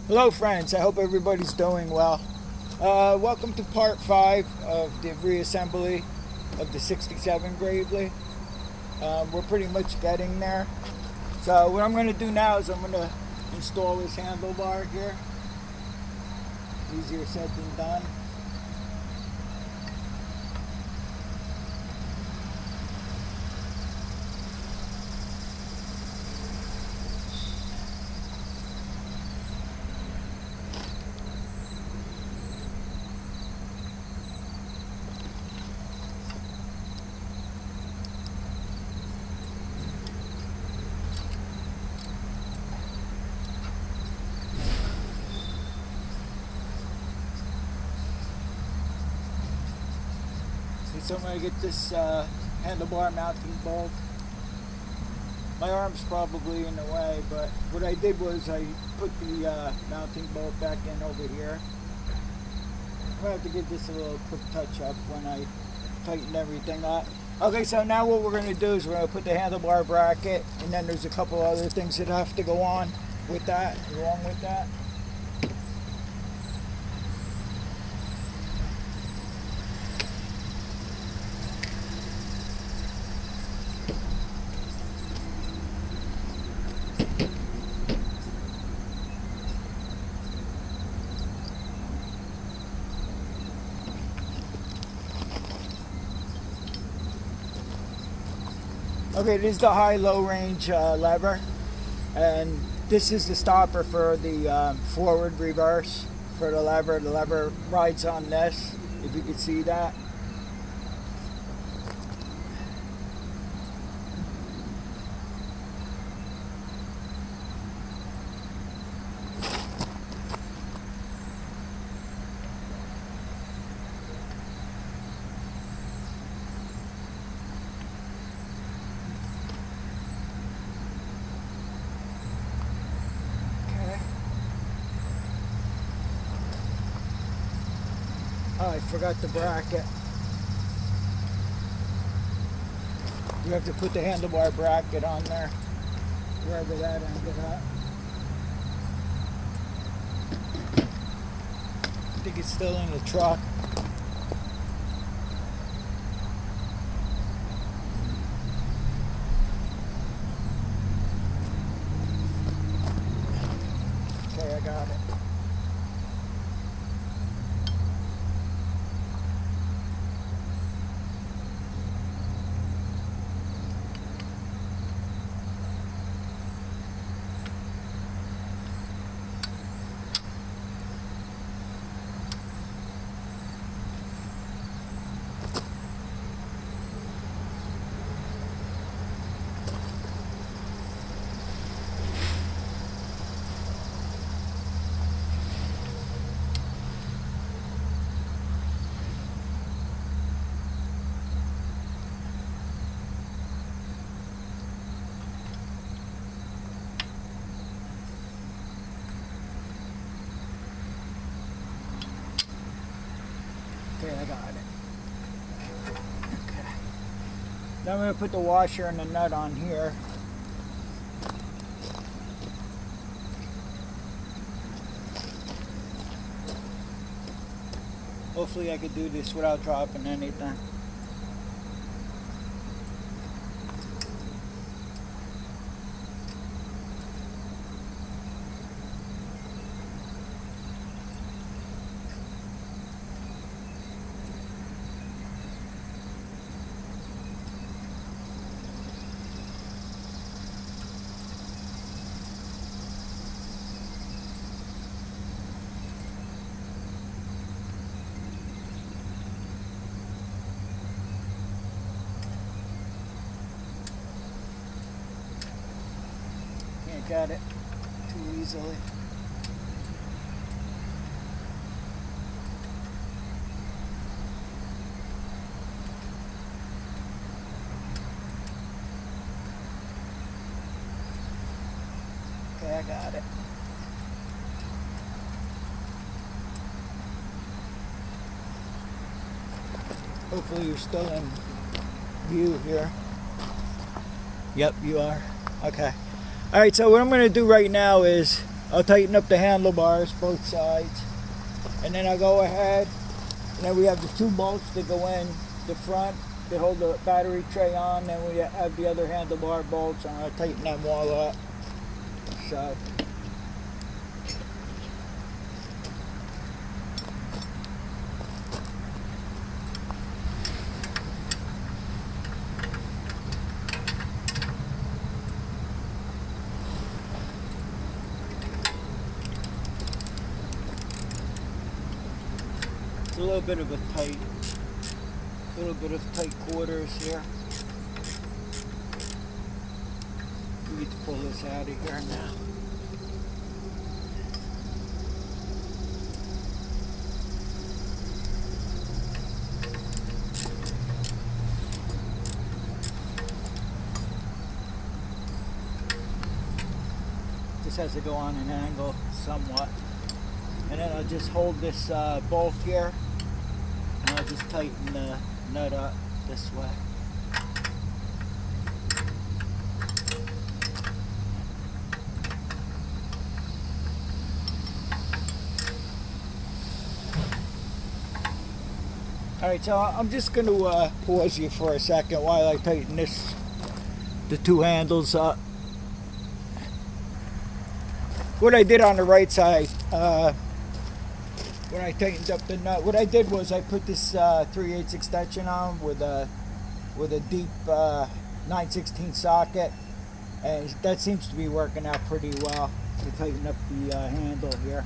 Hello friends, I hope everybody's doing well. Welcome to part 5 of the reassembly of the 67 Gravely. We're pretty much getting there. So what I'm going to do now is I'm going to install this handlebar here. Easier said than done. So I'm going to get this handlebar mounting bolt. My arm's probably in the way, but what I did was I put the mounting bolt back in over here. I'm going to have to give this a little quick touch up when I tighten everything up. Okay, so now what we're going to do is we're going to put the handlebar bracket, and then there's a couple other things that have to go on with that, along with that. Okay, this is the high-low range lever, and this is the stopper for the forward reverse for the lever. The lever rides on this, if you can see that. Oh, I forgot the bracket. You have to put the handlebar bracket on there, wherever that ended up. I think it's still in the truck. Okay, I got it. Okay, I got it. Okay. Now I'm going to put the washer and the nut on here. Hopefully I could do this without dropping anything. Got it too easily. Okay, I got it. Hopefully you're still in view here. Yep, you are. Okay. Alright, so what I'm going to do right now is I'll tighten up the handlebars, both sides. And then I'll go ahead, and then we have the 2 bolts that go in the front that hold the battery tray on. Then we have the other handlebar bolts, and I'll tighten them all up. So. It's a little bit of tight quarters here. We need to pull this out of here now. This has to go on an angle somewhat. And then I'll just hold this bolt here, and I'll just tighten the nut up this way. Alright, so I'm just going to pause you for a second while I tighten the 2 handles up. What I did on the right side, when I tightened up the nut, what I did was I put this 3/8 extension on with a deep 9/16 socket, and that seems to be working out pretty well to tighten up the handle here.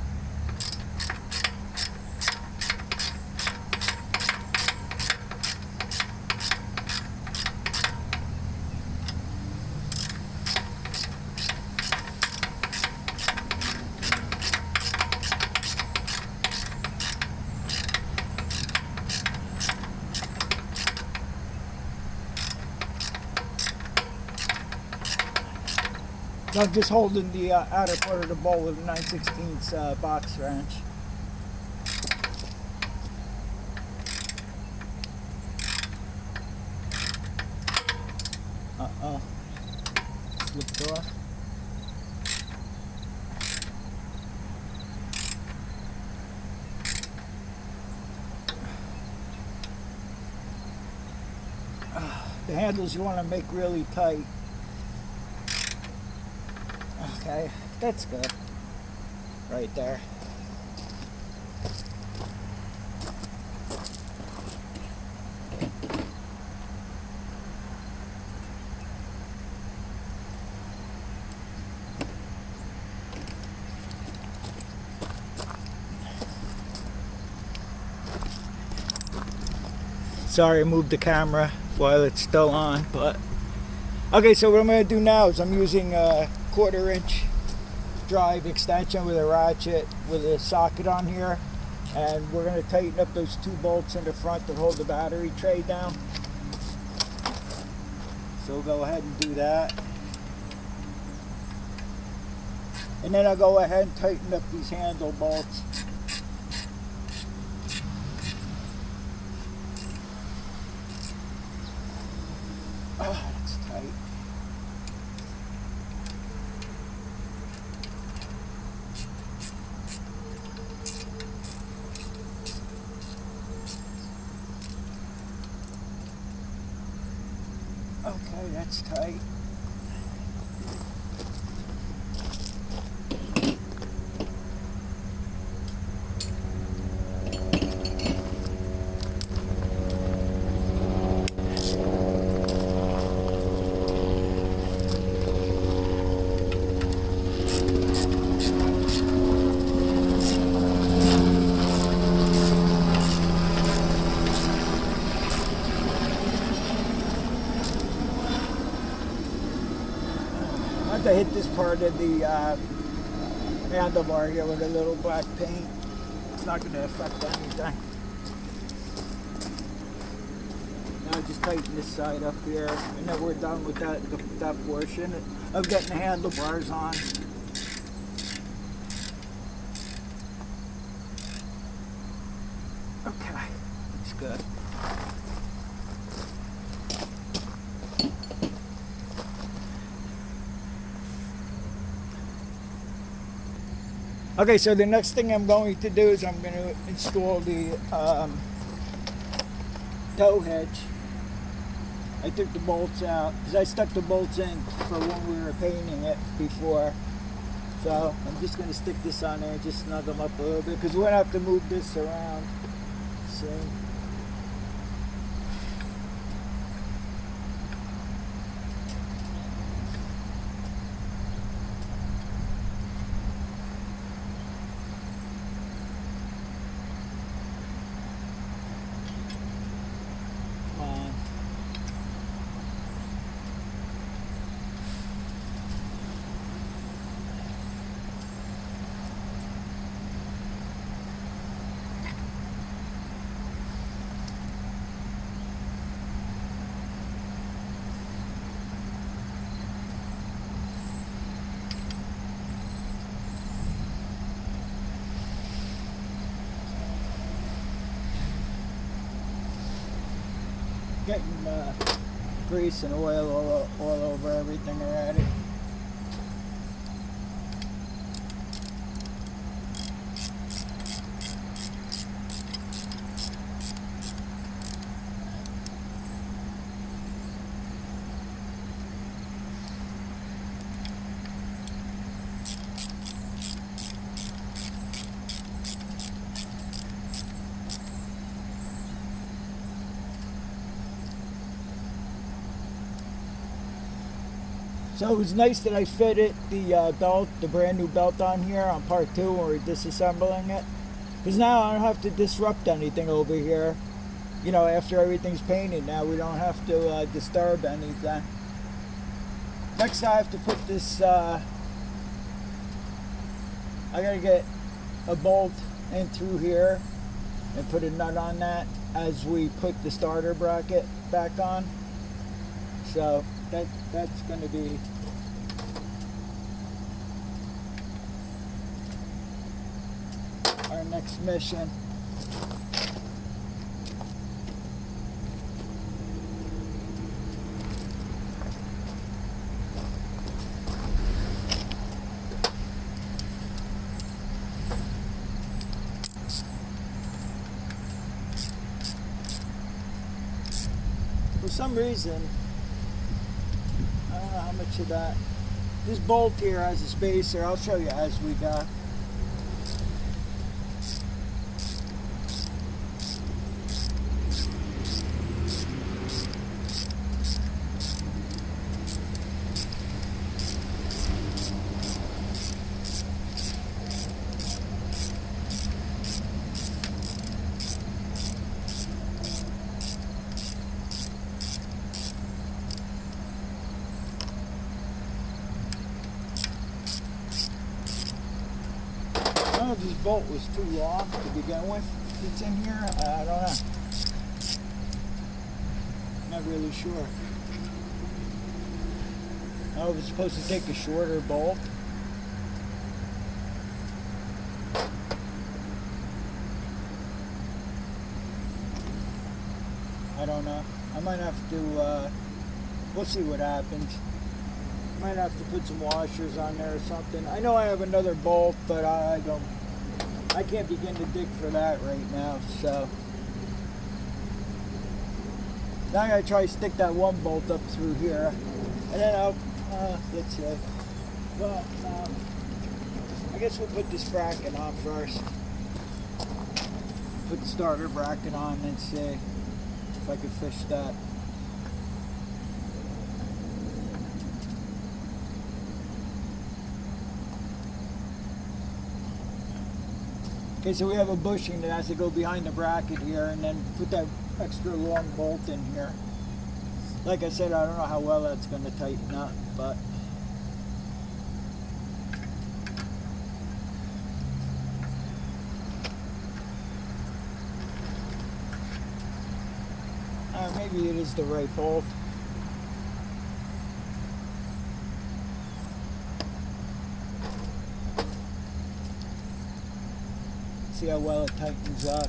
I'm just holding the outer part of the bolt with a 9/16 box wrench. Uh-oh. Slipped off. The handles you want to make really tight. Okay, that's good. Right there. Sorry, I moved the camera while it's still on, but okay, so what I'm going to do now is I'm using a 1/4 inch drive extension with a ratchet with a socket on here, and we're going to tighten up those 2 bolts in the front that hold the battery tray down. So we'll go ahead and do that, and then I'll go ahead and tighten up these handle bolts. Oh, that's tight. Okay, that's tight. I hit this part of the handlebar here with a little black paint. It's not going to affect anything. Now just tighten this side up here, and then we're done with that portion of getting the handlebars on. Okay, that's good. Okay, so the next thing I'm going to do is I'm going to install the tow hedge. I took the bolts out because I stuck the bolts in for when we were painting it before. So I'm just going to stick this on there and just snug them up a little bit because we're going to have to move this around. See? Getting grease and oil all over everything already. So it was nice that I fitted the belt, the brand new belt on here on part 2 when we're disassembling it. Because now I don't have to disrupt anything over here. You know, after everything's painted now, we don't have to disturb anything. Next I have to put this, I gotta get a bolt in through here and put a nut on that as we put the starter bracket back on. So that's going to be our next mission. For some reason, I don't know how much of that. This bolt here has a spacer. I'll show you as we go. I don't know if this bolt was too long to begin with. It's in here. I don't know. Not really sure. I was supposed to take a shorter bolt. I don't know. I might have to, we'll see what happens. Might have to put some washers on there or something. I know I have another bolt, but I can't begin to dig for that right now, so. Now I gotta try to stick that one bolt up through here. And then I'll, let's see. Well, I guess we'll put this bracket on first. Put the starter bracket on and see if I can fish that. Okay, so we have a bushing that has to go behind the bracket here and then put that extra long bolt in here. Like I said, I don't know how well that's going to tighten up, but maybe it is the right bolt. See how well it tightens up.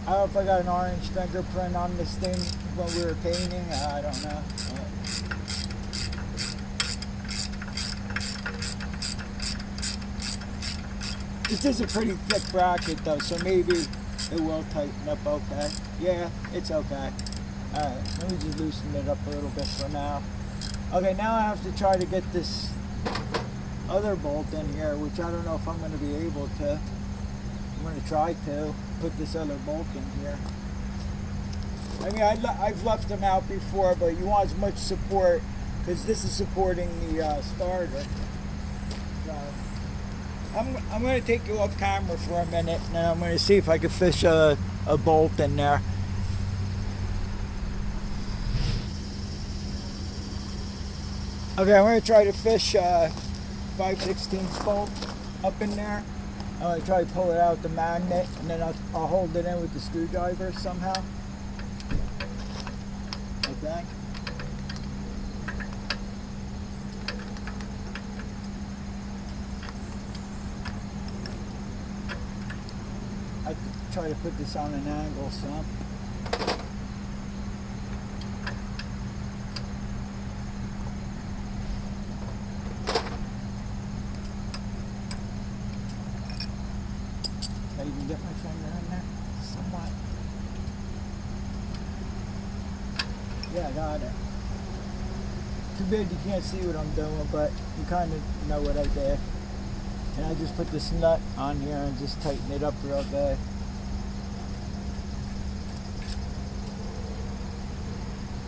I don't know if I got an orange fingerprint on this thing when we were painting. I don't know. This is a pretty thick bracket though, so maybe it will tighten up okay. Yeah, it's okay. Alright, let me just loosen it up a little bit for now. Okay, now I have to try to get this other bolt in here, which I don't know if I'm going to be able to. I'm going to try to put this other bolt in here. I mean, I've left them out before, but you want as much support, because this is supporting the starter. So, I'm going to take you off camera for a minute, and I'm going to see if I can fish a bolt in there. Okay, I'm going to try to fish 5/16 bolt up in there. I'm going to try to pull it out with the magnet, and then I'll hold it in with the screwdriver somehow. I think. I could try to put this on an angle some. I even get my finger in there somewhat. Yeah, I got it. Too bad you can't see what I'm doing, but you kind of know what I did. And I just put this nut on here and just tighten it up real good.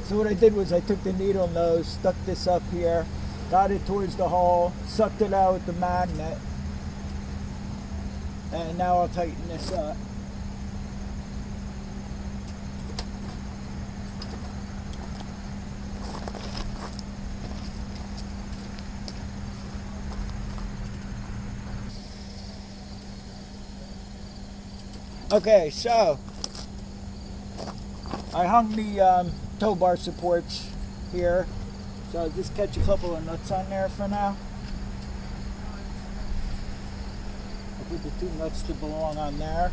So what I did was I took the needle nose, stuck this up here, got it towards the hole, sucked it out with the magnet, and now I'll tighten this up. Okay, so I hung the tow bar supports here, so I'll just catch a couple of nuts on there for now. I put the two nuts to belong on there.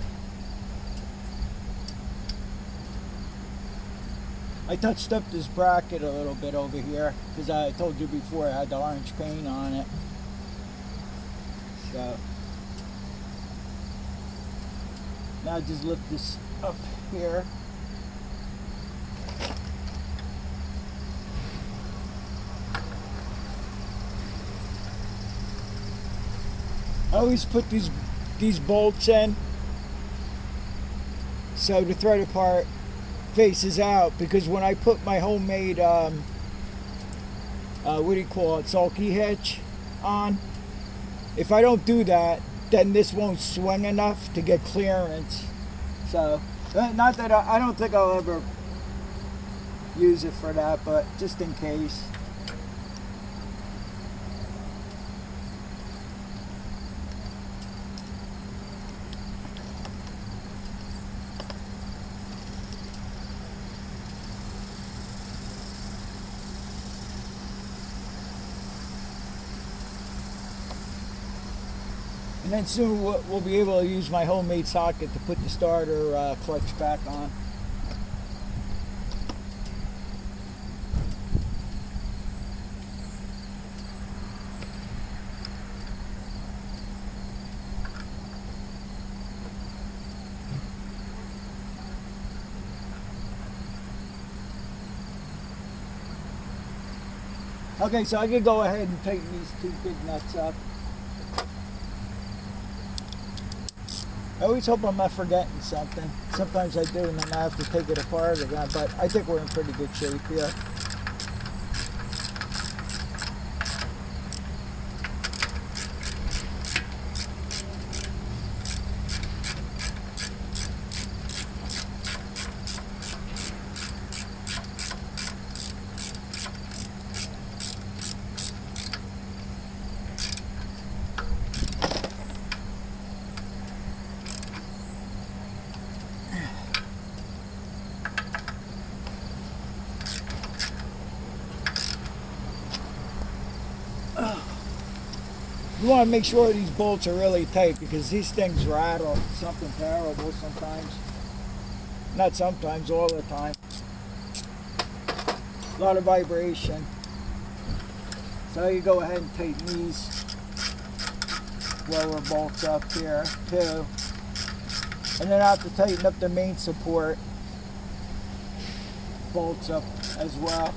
I touched up this bracket a little bit over here because I told you before I had the orange paint on it. So now I just lift this up here. I always put these bolts in so the threaded part faces out, because when I put my homemade what do you call it, sulky hitch on, if I don't do that, then this won't swing enough to get clearance. So not that I don't think I'll ever use it for that, but just in case. And then soon we'll be able to use my homemade socket to put the starter clutch back on. Okay, so I can go ahead and tighten these two big nuts up. I always hope I'm not forgetting something. Sometimes I do, and then I have to take it apart again, but I think we're in pretty good shape here. You want to make sure these bolts are really tight, because these things rattle something terrible sometimes. Not sometimes, all the time. A lot of vibration. So you go ahead and tighten these lower bolts up here too. And then I have to tighten up the main support bolts up as well.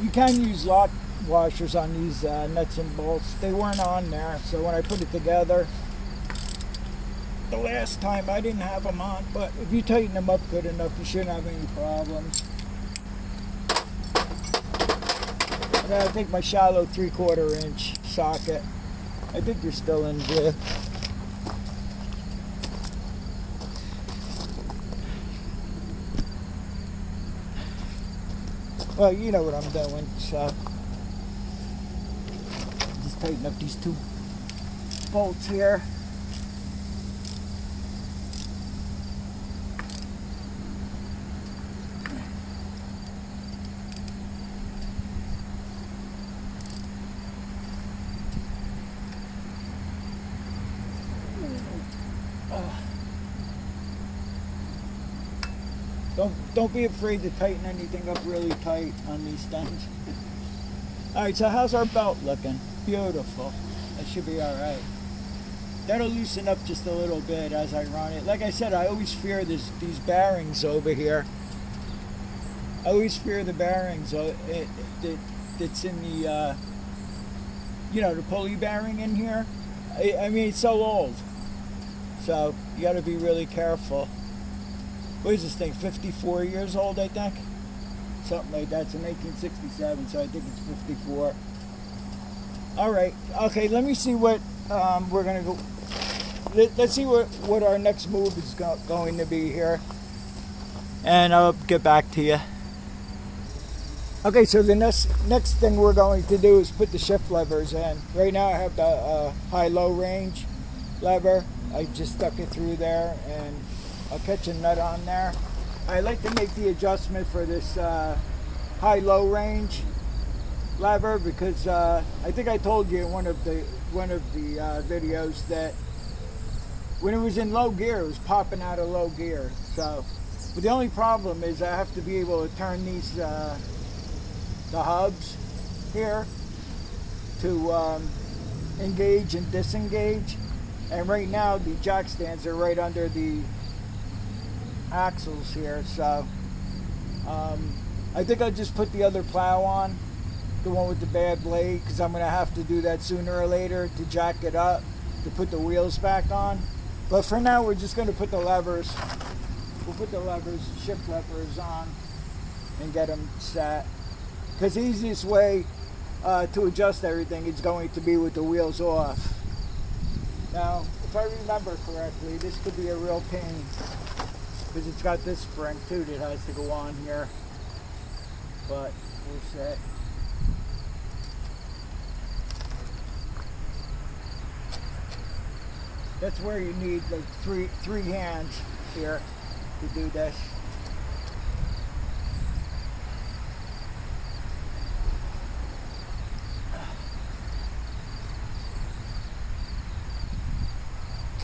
You can use lock washers on these nuts and bolts. They weren't on there, so when I put it together, the last time I didn't have them on, but if you tighten them up good enough, you shouldn't have any problems. And then I think my shallow 3/4 inch socket, I think they're still in there. Well, you know what I'm doing, so just tighten up these 2 bolts here. Don't be afraid to tighten anything up really tight on these things. Alright, so how's our belt looking? Beautiful. That should be alright. That'll loosen up just a little bit as I run it. Like I said, I always fear these bearings over here. I always fear the bearings that's in the, the pulley bearing in here. I mean, it's so old. So, you got to be really careful. What is this thing, 54 years old, I think? Something like that. It's in 1967, so I think it's 54. Alright, okay, let me see what we're going to go. Let's see what our next move is going to be here. And I'll get back to you. Okay, so the next thing we're going to do is put the shift levers in. Right now I have the high-low range lever. I just stuck it through there and I'll catch a nut on there. I like to make the adjustment for this high-low range lever because I think I told you in one of the videos that when it was in low gear, it was popping out of low gear. So, but the only problem is I have to be able to turn these the hubs here to engage and disengage. And right now the jack stands are right under the axles here, so I think I'll just put the other plow on, the one with the bad blade, because I'm going to have to do that sooner or later to jack it up, to put the wheels back on. But for now, we're just going to put the levers, shift levers on and get them set. Because the easiest way to adjust everything is going to be with the wheels off. Now, if I remember correctly, this could be a real pain because it's got this spring too that has to go on here, but we'll set. That's where you need like three hands here to do this.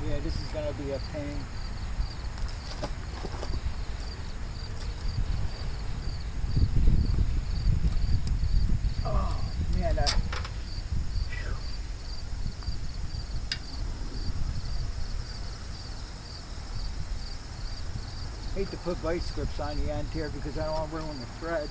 Yeah, this is gonna be a pain. Oh man, hate to put vice grips on the end here because I don't want to ruin the threads.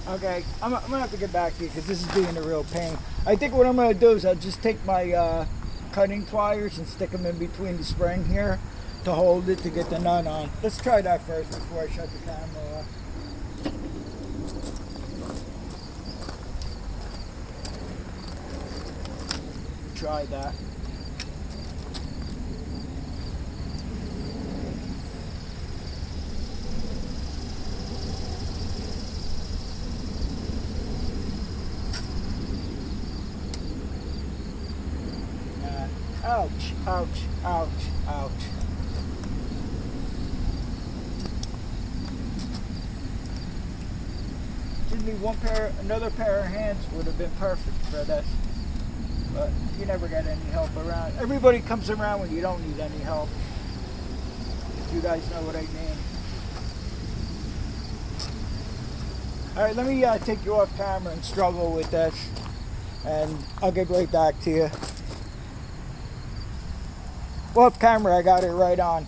Okay, I'm gonna have to get back to you because this is being a real pain. I think what I'm gonna do is I'll just take my cutting pliers and stick them in between the spring here to hold it to get the nut on. Let's try that first before I shut the camera off. Try that. Ouch, ouch, ouch, ouch. Just need another pair of hands would have been perfect for this. But you never get any help around. Everybody comes around when you don't need any help. If you guys know what I mean. Alright, let me take you off camera and struggle with this. And I'll get right back to you. Off camera, I got it right on.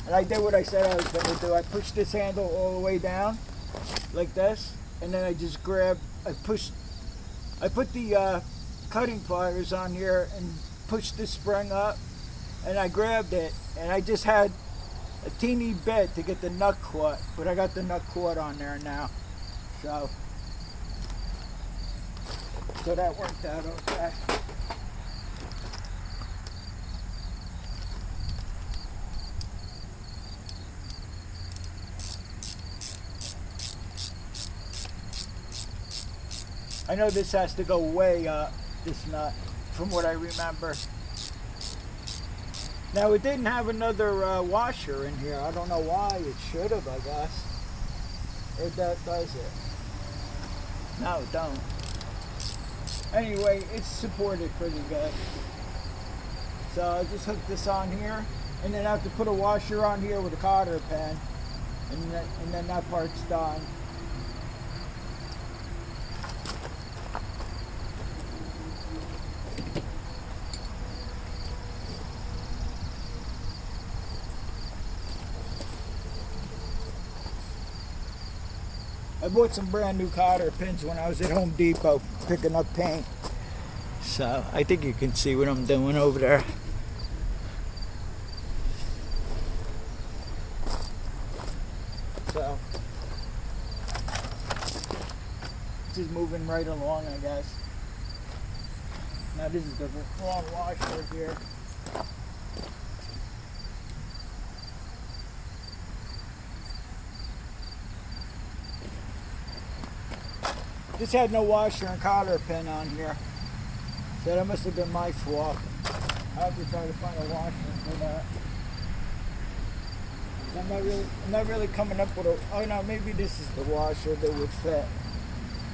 And I did what I said I was going to do. I pushed this handle all the way down, like this. And then I just grabbed, I put the cutting pliers on here and pushed this spring up. And I grabbed it. And I just had a teeny bit to get the nut caught. But I got the nut caught on there now. So that worked out okay. I know this has to go way up, this nut, from what I remember. Now it didn't have another washer in here. I don't know why. It should have, I guess. Or that does it. No, it don't. Anyway, it's supported pretty good. So I just hook this on here, and then I have to put a washer on here with a cotter pin, and then that part's done. I bought some brand new cotter pins when I was at Home Depot picking up paint. So I think you can see what I'm doing over there. So just moving right along, I guess. Now this is the wrong washer here. This had no washer and cotter pin on here. So that must have been my fault. I'll have to try to find a washer for that. I'm not really coming up with a, oh no, maybe this is the washer that would fit.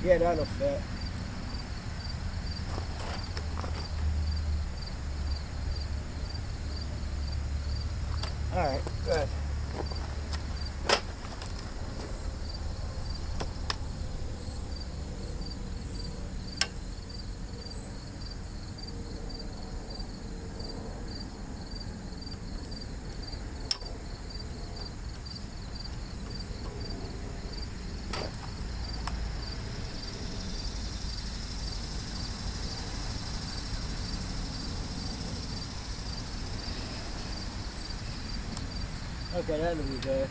Yeah, that'll fit. Alright, good. Okay, that'll be good.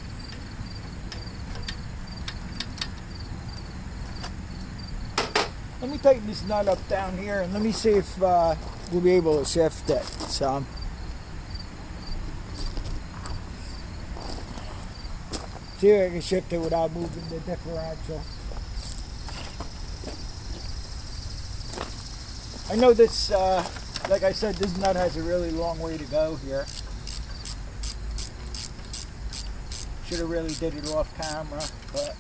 Let me tighten this nut up down here and let me see if we'll be able to shift it some. See if I can shift it without moving the differential. I know this, like I said, this nut has a really long way to go here. Should have really did it off camera, but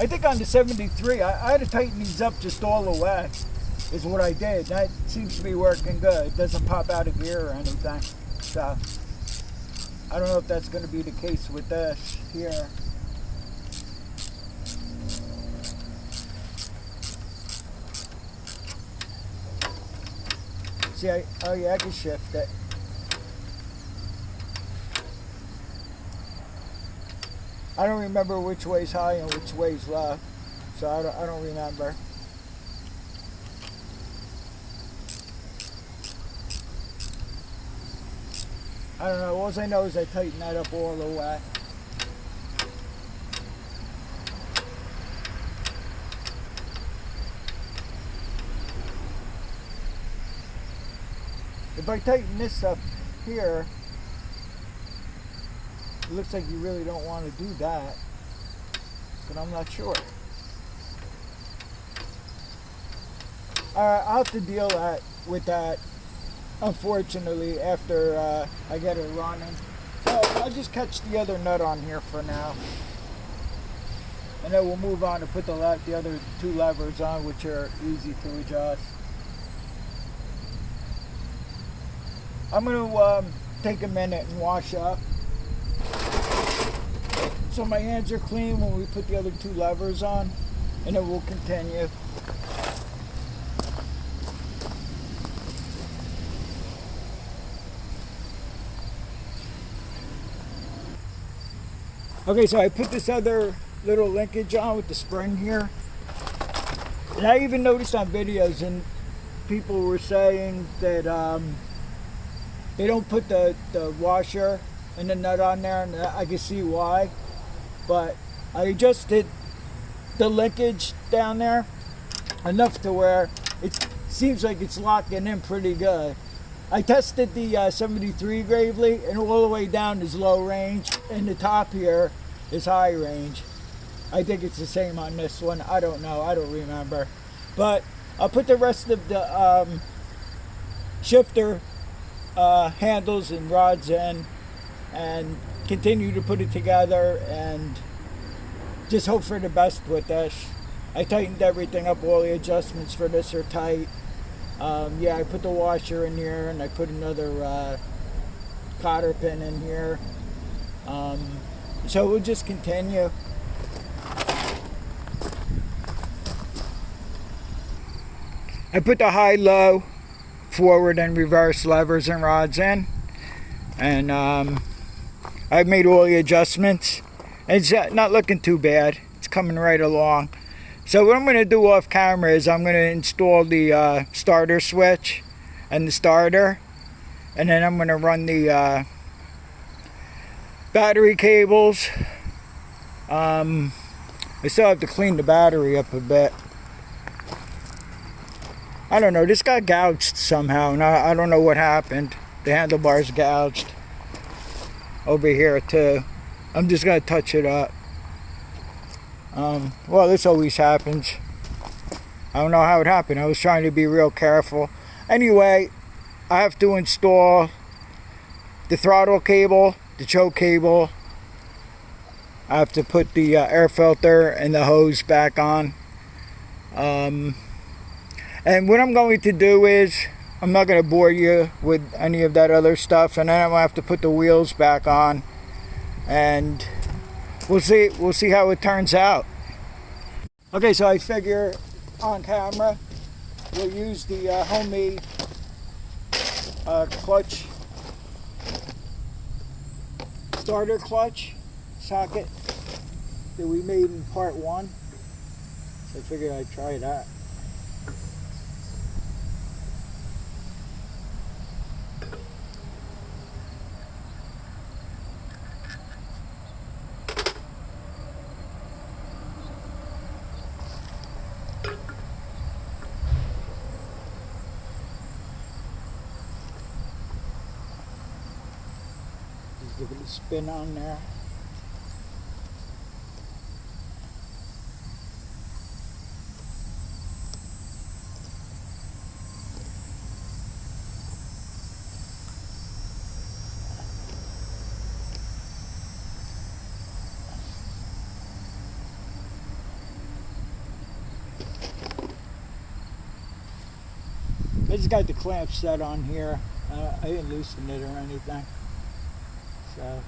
I think on the 73, I had to tighten these up just all the way. is what I did. That seems to be working good. It doesn't pop out of gear or anything. So I don't know if that's going to be the case with this here. See, oh yeah, I can shift it. I don't remember which way's high and which way's low, so I don't remember. I don't know. All I know is I tighten that up all the way. If I tighten this up here, it looks like you really don't want to do that, but I'm not sure. I'll have to deal with that, unfortunately, after I get it running. So I'll just catch the other nut on here for now. And then we'll move on to put the other two levers on, which are easy to adjust. I'm going to take a minute and wash up, so my hands are clean when we put the other two levers on, and then we'll continue. Okay, so I put this other little linkage on with the spring here, and I even noticed on videos, and people were saying that they don't put the washer and the nut on there, and I can see why. But I adjusted the linkage down there enough to where it seems like it's locking in pretty good. I tested the 73 Gravely, and all the way down is low range, and the top here is high range. I think it's the same on this one. I don't know. I don't remember. But I'll put the rest of the shifter handles and rods in and continue to put it together and just hope for the best with this. I tightened everything up. All the adjustments for this are tight. Yeah, I put the washer in here, and I put another cotter pin in here. So we'll just continue. I put the high, low, forward and reverse levers and rods in, and I've made all the adjustments. It's not looking too bad. It's coming right along. So what I'm going to do off camera is I'm going to install the starter switch and the starter, and then I'm going to run the battery cables. I still have to clean the battery up a bit. I don't know, this got gouged somehow, and I don't know what happened. The handlebar's gouged over here too. I'm just going to touch it up. Well, this always happens. I don't know how it happened. I was trying to be real careful. Anyway, I have to install the throttle cable, the choke cable. I have to put the air filter and the hose back on. And what I'm going to do is, I'm not going to bore you with any of that other stuff, and then I'm going to have to put the wheels back on, and we'll see how it turns out. Okay, so I figure on camera we'll use the homemade clutch, starter clutch socket that we made in part 1. So I figured I'd try that. Give it a spin on there. just got the clamp set on here. I didn't loosen it or anything. So.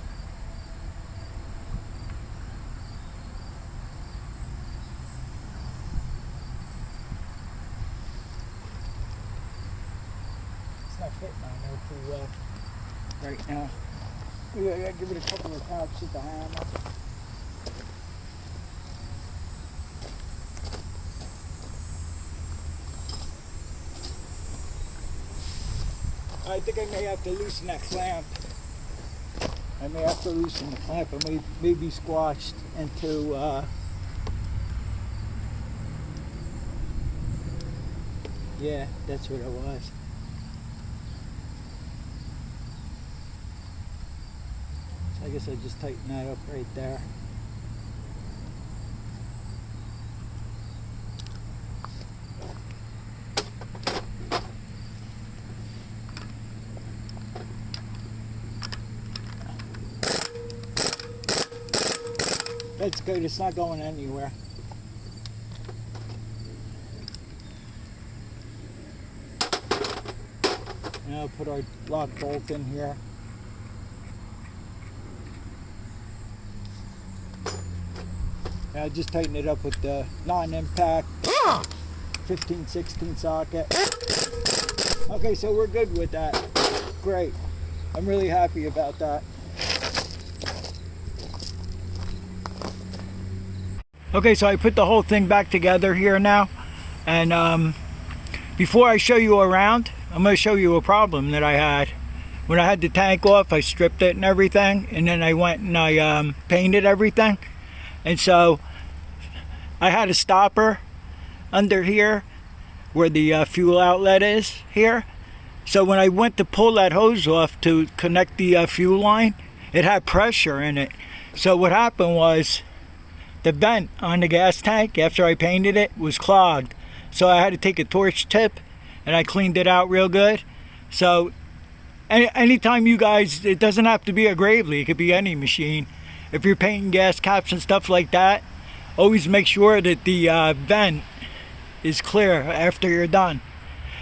It's not fitting on there too well right now. We gotta give it a couple of taps with the hammer. I think I may have to loosen that clamp. I may have to loosen the clamp. It may be squashed into yeah, that's what it was. So I guess I just tighten that up right there. That's good, it's not going anywhere. And I'll put our lock bolt in here. And I'll just tighten it up with the non-impact 15/16 socket. Okay, so we're good with that. Great. I'm really happy about that. Okay, so I put the whole thing back together here now, and before I show you around, I'm going to show you a problem that I had. When I had the tank off, I stripped it and everything, and then I went and I painted everything, and so I had a stopper under here where the fuel outlet is here. So when I went to pull that hose off to connect the fuel line, it had pressure in it. So what happened was, the vent on the gas tank after I painted it was clogged. So I had to take a torch tip and I cleaned it out real good. So anytime you guys, it doesn't have to be a Gravely, it could be any machine. If you're painting gas caps and stuff like that, always make sure that the vent is clear after you're done.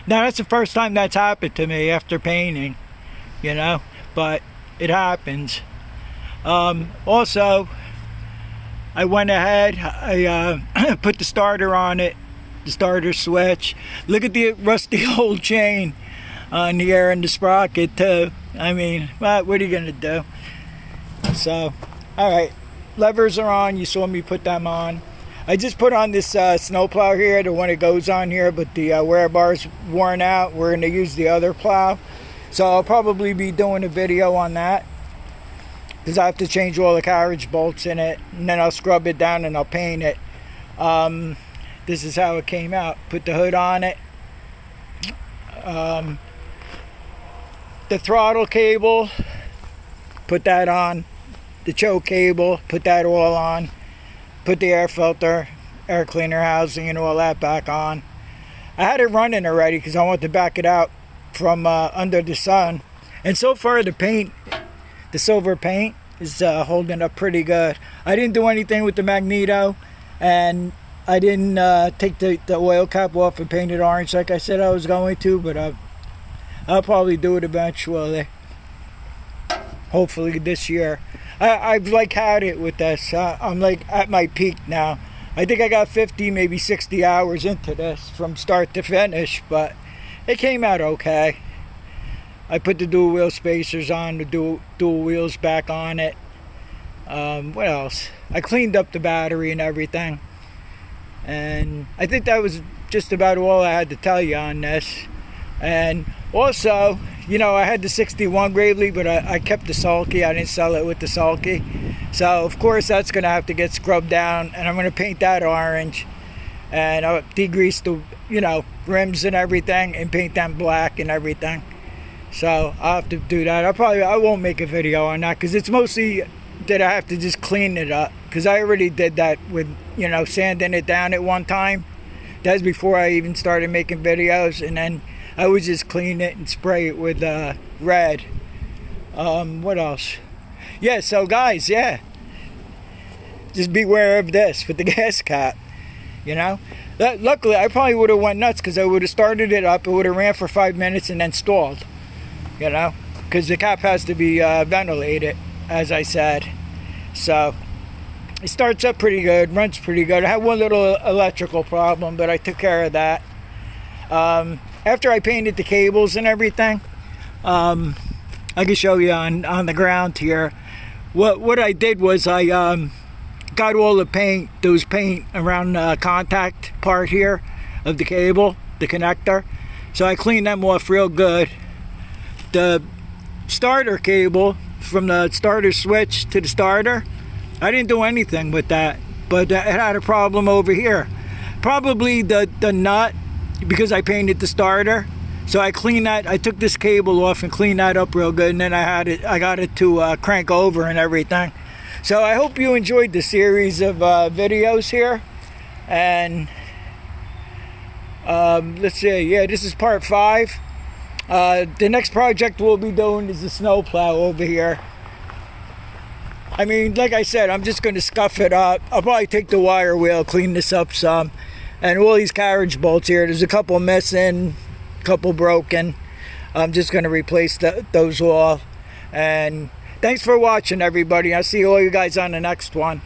Now that's the first time that's happened to me after painting, you know, but it happens. Also, I went ahead, I put the starter on it, the starter switch. Look at the rusty old chain on here and the sprocket too. I mean, what are you gonna do? So, alright, levers are on, you saw me put them on. I just put on this snowplow here, the one that goes on here, but the wear bar's worn out. We're gonna use the other plow. So I'll probably be doing a video on that, because I have to change all the carriage bolts in it, and then I'll scrub it down and I'll paint it. This is how it came out. Put the hood on it. The throttle cable, put that on. The choke cable, put that all on. Put the air filter, air cleaner housing and all that back on. I had it running already because I wanted to back it out from under the sun. And so far the paint, the silver paint, is holding up pretty good. I didn't do anything with the magneto, and I didn't take the oil cap off and paint it orange like I said I was going to, but I'll probably do it eventually. Hopefully this year. I've like had it with this. I'm like at my peak now. I think I got 50, maybe 60 hours into this from start to finish, but it came out okay. I put the dual wheel spacers on, the dual wheels back on it. What else? I cleaned up the battery and everything. And I think that was just about all I had to tell you on this. And also, you know, I had the 61 Gravely, but I kept the sulky. I didn't sell it with the sulky. So, of course, that's going to have to get scrubbed down. And I'm going to paint that orange. And I'll degrease the, you know, rims and everything and paint them black and everything. So I'll have to do that. I won't make a video on that because it's mostly that I have to just clean it up, because I already did that with, you know, sanding it down at one time. That was before I even started making videos, and then I would just clean it and spray it with red. What else? Yeah, so guys, yeah, just beware of this with the gas cap, you know. Luckily, I probably would have went nuts because I would have started it up. It would have ran for 5 minutes and then stalled. You know, because the cap has to be ventilated, as I said. So it starts up pretty good, runs pretty good. I had one little electrical problem, but I took care of that. After I painted the cables and everything, I can show you on the ground here. What I did was I got all the paint, those paint around the contact part here of the cable, the connector. So I cleaned them off real good. The starter cable from the starter switch to the starter, I didn't do anything with that, but it had a problem over here. Probably the nut, because I painted the starter. So I cleaned that. I took this cable off and cleaned that up real good, and then I got it to crank over and everything. So I hope you enjoyed the series of videos here, and let's see. Yeah, this is part 5. The next project we'll be doing is the snow plow over here. I mean, like I said, I'm just going to scuff it up. I'll probably take the wire wheel, clean this up some. And all these carriage bolts here, there's a couple missing, a couple broken. I'm just going to replace those all. And thanks for watching, everybody. I'll see all you guys on the next one.